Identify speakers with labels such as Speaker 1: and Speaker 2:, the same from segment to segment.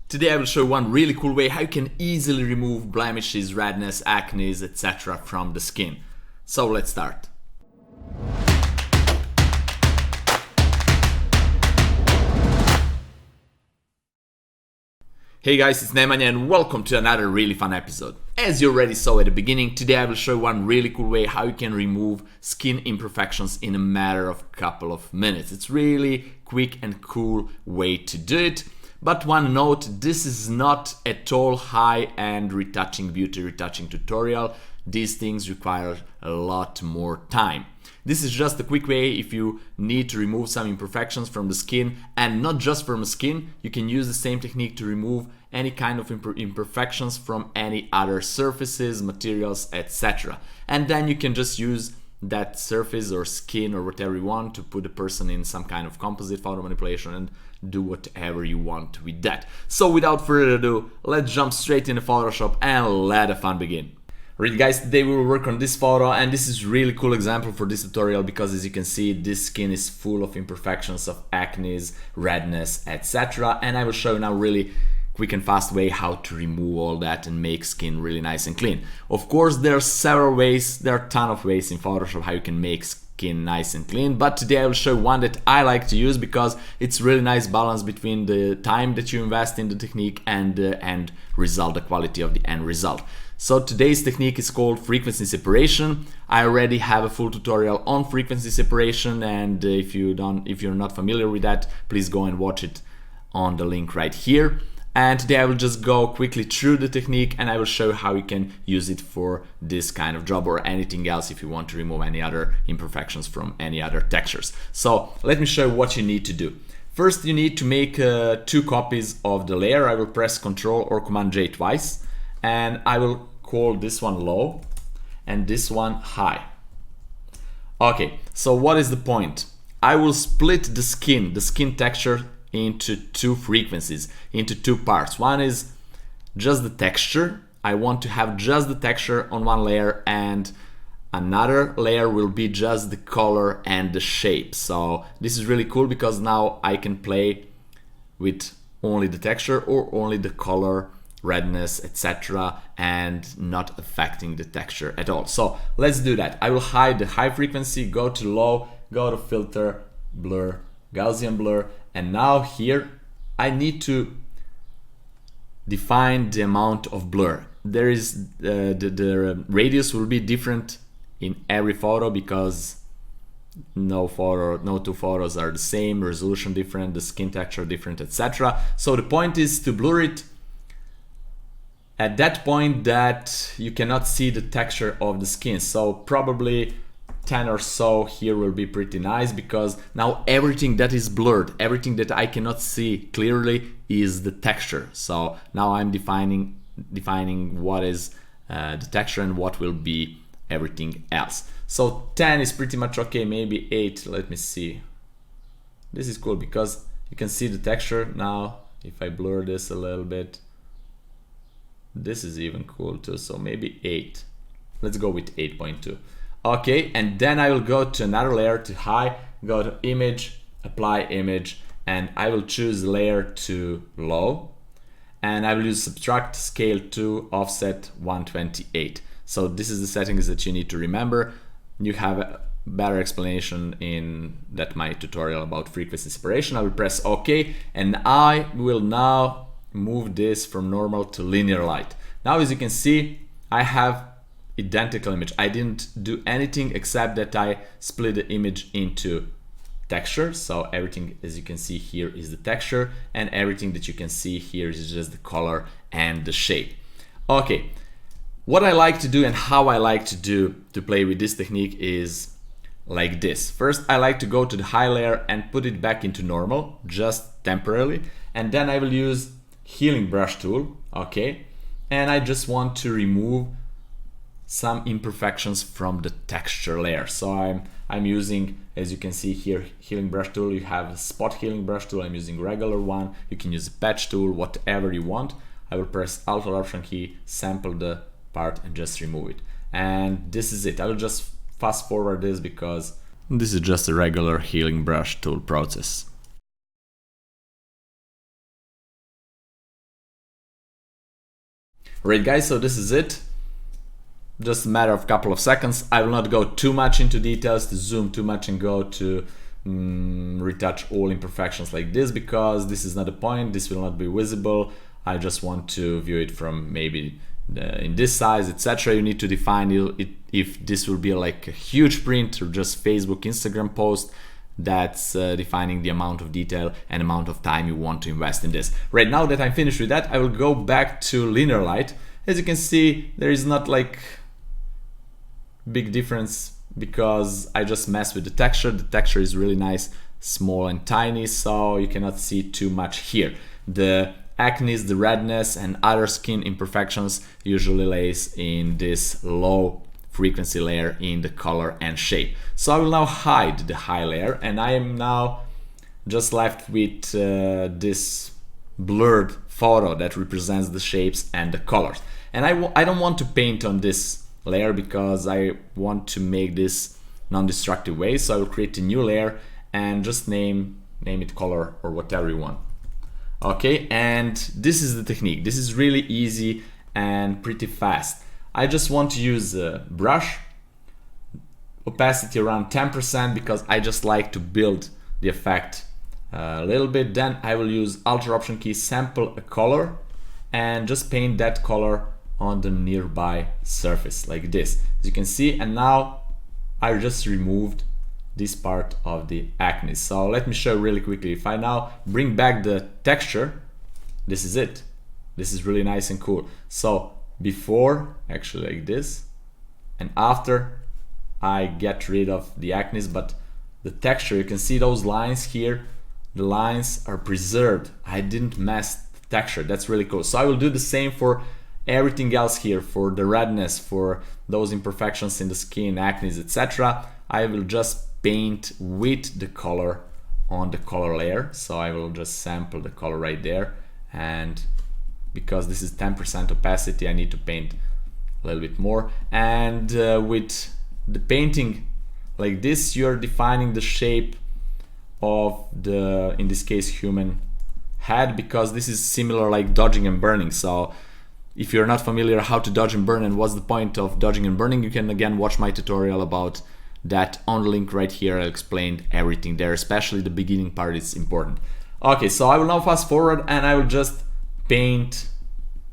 Speaker 1: Today I will show one really cool way how you can easily remove blemishes, redness, acne, etc. from the skin. So let's start. Hey guys, it's Nemanja and welcome to another really fun episode. As you already saw at the beginning, today I will show one really cool way how you can remove skin imperfections in a matter of a couple of minutes. It's really quick and cool way to do it. But one note, this is not at all high-end retouching beauty retouching tutorial. These things require a lot more time. This is just a quick way if you need to remove some imperfections from the skin, and not just from the skin. You can use the same technique to remove any kind of imperfections from any other surfaces, materials, etc. And then you can just use that surface or skin or whatever you want to put the person in some kind of composite photo manipulation and do whatever you want with that. So without further ado, let's jump straight into Photoshop and let the fun begin. Alright guys, today we will work on this photo, and this is really cool example for this tutorial because as you can see, this skin is full of imperfections, of acne, redness, etc. And I will show you now really quick and fast way how to remove all that and make skin really nice and clean. Of course, there are several ways, there are a ton of ways in Photoshop how you can make skin nice and clean, but today I will show one that I like to use because it's really nice balance between the time that you invest in the technique and the end result, the quality of the end result. So today's technique is called frequency separation. I already have a full tutorial on frequency separation, and if you're not familiar with that, please go and watch it on the link right here. And today I will just go quickly through the technique and I will show how you can use it for this kind of job or anything else if you want to remove any other imperfections from any other textures. So let me show you what you need to do. First, you need to make 2 copies of the layer. I will press Ctrl or Command J twice, and I will call this one low and this one high. Okay, so what is the point? I will split the skin texture into 2 frequencies, into 2 parts. One is just the texture. I want to have just the texture on one layer, and another layer will be just the color and the shape. So this is really cool because now I can play with only the texture or only the color, redness, etc., and not affecting the texture at all. So let's do that. I will hide the high frequency, go to low, go to filter, blur, Gaussian blur, and now here I need to define the amount of blur. There is the radius will be different in every photo because no 2 photos are the same, resolution different, the skin texture different, etc. So the point is to blur it at that point that you cannot see the texture of the skin. So probably 10 or so here will be pretty nice because now everything that is blurred, everything that I cannot see clearly is the texture. So now I'm defining what is the texture and what will be everything else. So 10 is pretty much okay, maybe 8, let me see. This is cool because you can see the texture now. If I blur this a little bit, this is even cool too, so maybe 8. Let's go with 8.2. Okay, and then I will go to another layer, to high, go to image, apply image, and I will choose layer to low, and I will use subtract scale to offset 128. So this is the settings that you need to remember. You have a better explanation in my tutorial about frequency separation. I will press OK, and I will now move this from normal to linear light. Now as you can see, I have identical image. I didn't do anything except that I split the image into texture. So everything as you can see here is the texture, and everything that you can see here is just the color and the shape. Okay, what I like to do and how I like to play with this technique is like this. First, I like to go to the high layer and put it back into normal, just temporarily, and then I will use healing brush tool. Okay, and I just want to remove some imperfections from the texture layer. So I'm using, as you can see here, healing brush tool. You have a spot healing brush tool. I'm using regular one. You can use a patch tool, whatever you want. I will press Alt or Option key, sample the part and just remove it. And this is it. I will just fast forward this because this is just a regular healing brush tool process. Alright guys, so this is it. Just a matter of a couple of seconds. I will not go too much into details, to zoom too much and go to retouch all imperfections like this, because this is not the point. This will not be visible. I just want to view it from maybe in this size, etc. You need to define it, if this will be like a huge print or just Facebook, Instagram post. That's defining the amount of detail and amount of time you want to invest in this. Right now that I'm finished with that, I will go back to linear light. As you can see, there is not like big difference because I just messed with the texture. The texture is really nice, small and tiny, so you cannot see too much here. The acne, the redness and other skin imperfections usually lays in this low frequency layer in the color and shape. So I will now hide the high layer, and I am now just left with this blurred photo that represents the shapes and the colors. And I don't want to paint on this layer because I want to make this non-destructive way. So I will create a new layer and just name it color or whatever you want. Okay, and this is the technique. This is really easy and pretty fast. I just want to use a brush, opacity around 10% because I just like to build the effect a little bit. Then I will use Alt Option key, sample a color, and just paint that color on the nearby surface like this, as you can see. And now I just removed this part of the acne. So let me show really quickly. If I now bring back the texture, this is it. This is really nice and cool. So before, actually like this, and after I get rid of the acne, but the texture, you can see those lines here, the lines are preserved. I didn't mess the texture. That's really cool. So I will do the same for everything else here, for the redness, for those imperfections in the skin, acne, etc. I will just paint with the color on the color layer. So I will just sample the color right there, and because this is 10% opacity, I need to paint a little bit more. And with the painting like this, you're defining the shape of the, in this case, human head, because this is similar like dodging and burning. So if you're not familiar how to dodge and burn and what's the point of dodging and burning, you can again watch my tutorial about that on the link right here. I explained everything there, especially the beginning part is important. Okay, so I will now fast forward and I will just paint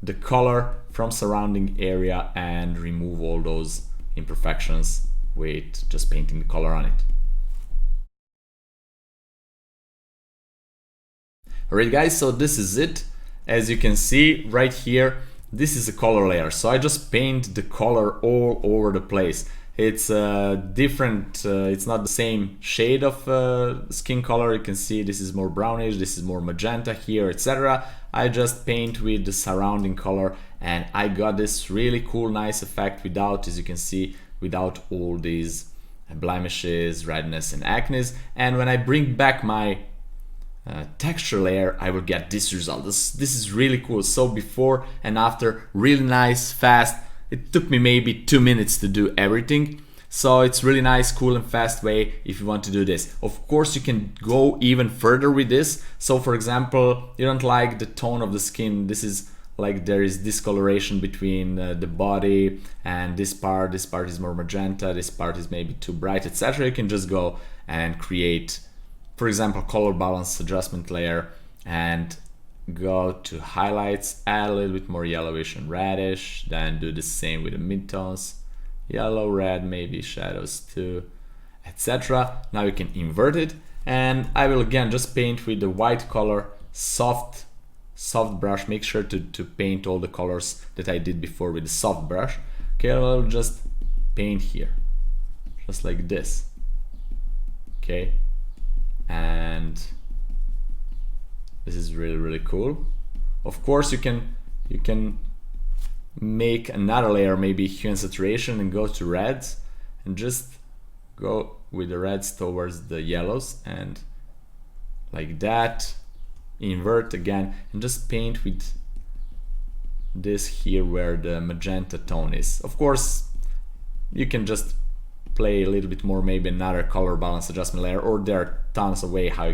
Speaker 1: the color from surrounding area and remove all those imperfections with just painting the color on it. Alright guys, so this is it. As you can see right here, this is a color layer. So I just paint the color all over the place. It's different, it's not the same shade of skin color. You can see this is more brownish, this is more magenta here, etc. I just paint with the surrounding color and I got this really cool, nice effect without, as you can see, without all these blemishes, redness and acne. And when I bring back my texture layer, I will get this result. This is really cool. So before and after, really nice, fast. It took me maybe 2 minutes to do everything. So it's really nice, cool and fast way if you want to do this. Of course, you can go even further with this. So for example, you don't like the tone of the skin. This is like there is discoloration between the body and this part is more magenta, this part is maybe too bright, etc. You can just go and create, for example, color balance adjustment layer and go to highlights, add a little bit more yellowish and reddish, then do the same with the midtones, yellow, red, maybe shadows too, etc. Now you can invert it, and I will again just paint with the white color, soft brush. Make sure to paint all the colors that I did before with the soft brush. Okay, I'll just paint here, just like this. Okay, and this is really cool. Of course, you can make another layer, maybe hue and saturation, and go to reds and just go with the reds towards the yellows and like that. Invert again and just paint with this here where the magenta tone is. Of course, you can just play a little bit more, maybe another color balance adjustment layer, or there are tons of ways how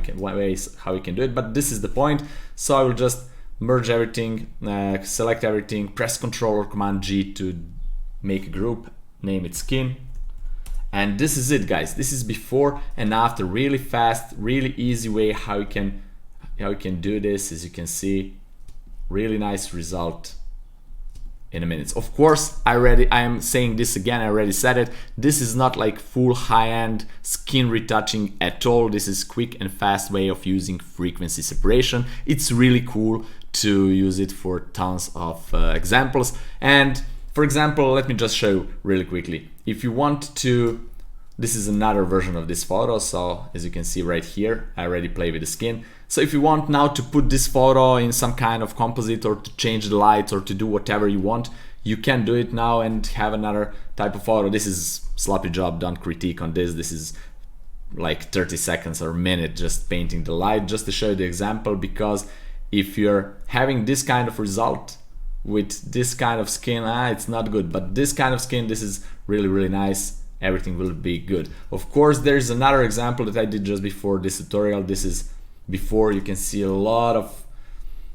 Speaker 1: you can do it, but this is the point. So I will just merge everything, select everything, press Ctrl or Command G to make a group, name it skin. And this is it, guys. This is before and after. Really fast, really easy way how you can do this. As you can see, really nice result in a minute. Of course, I am saying this again, I already said it. This is not like full high-end skin retouching at all. This is quick and fast way of using frequency separation. It's really cool to use it for tons of examples. And for example, let me just show really quickly. If you want to, this is another version of this photo. So as you can see right here, I already play with the skin. So if you want now to put this photo in some kind of composite or to change the lights or to do whatever you want, you can do it now and have another type of photo. This is sloppy job, don't critique on this. This is like 30 seconds or a minute just painting the light, just to show you the example, because if you're having this kind of result with this kind of skin, it's not good. But this kind of skin, this is really, really nice. Everything will be good. Of course, there's another example that I did just before this tutorial. This is before. You can see a lot of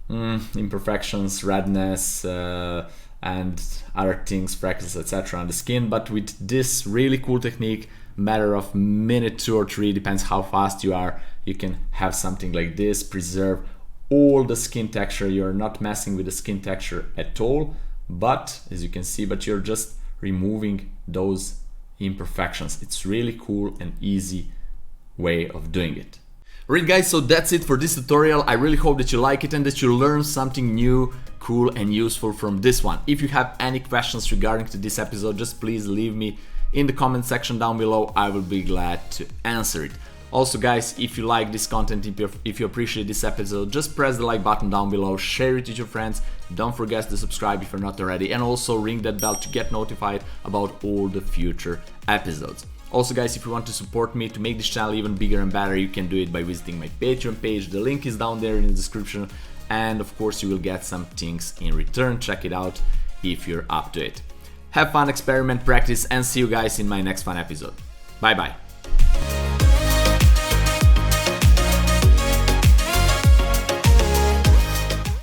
Speaker 1: imperfections, redness, and other things, freckles, etc. on the skin. But with this really cool technique, matter of minute, 2 or 3, depends how fast you are, you can have something like this, preserve all the skin texture. You're not messing with the skin texture at all, but as you can see, but you're just removing those imperfections. It's really cool and easy way of doing it. Alright guys, so that's it for this tutorial. I really hope that you like it and that you learn something new, cool and useful from this one. If you have any questions regarding to this episode, just please leave me in the comment section down below. I will be glad to answer it. Also guys, if you like this content, if you appreciate this episode, just press the like button down below, share it with your friends, don't forget to subscribe if you're not already, and also ring that bell to get notified about all the future episodes. Also guys, if you want to support me to make this channel even bigger and better, you can do it by visiting my Patreon page. The link is down there in the description, and of course you will get some things in return. Check it out if you're up to it. Have fun, experiment, practice, and see you guys in my next fun episode. Bye bye.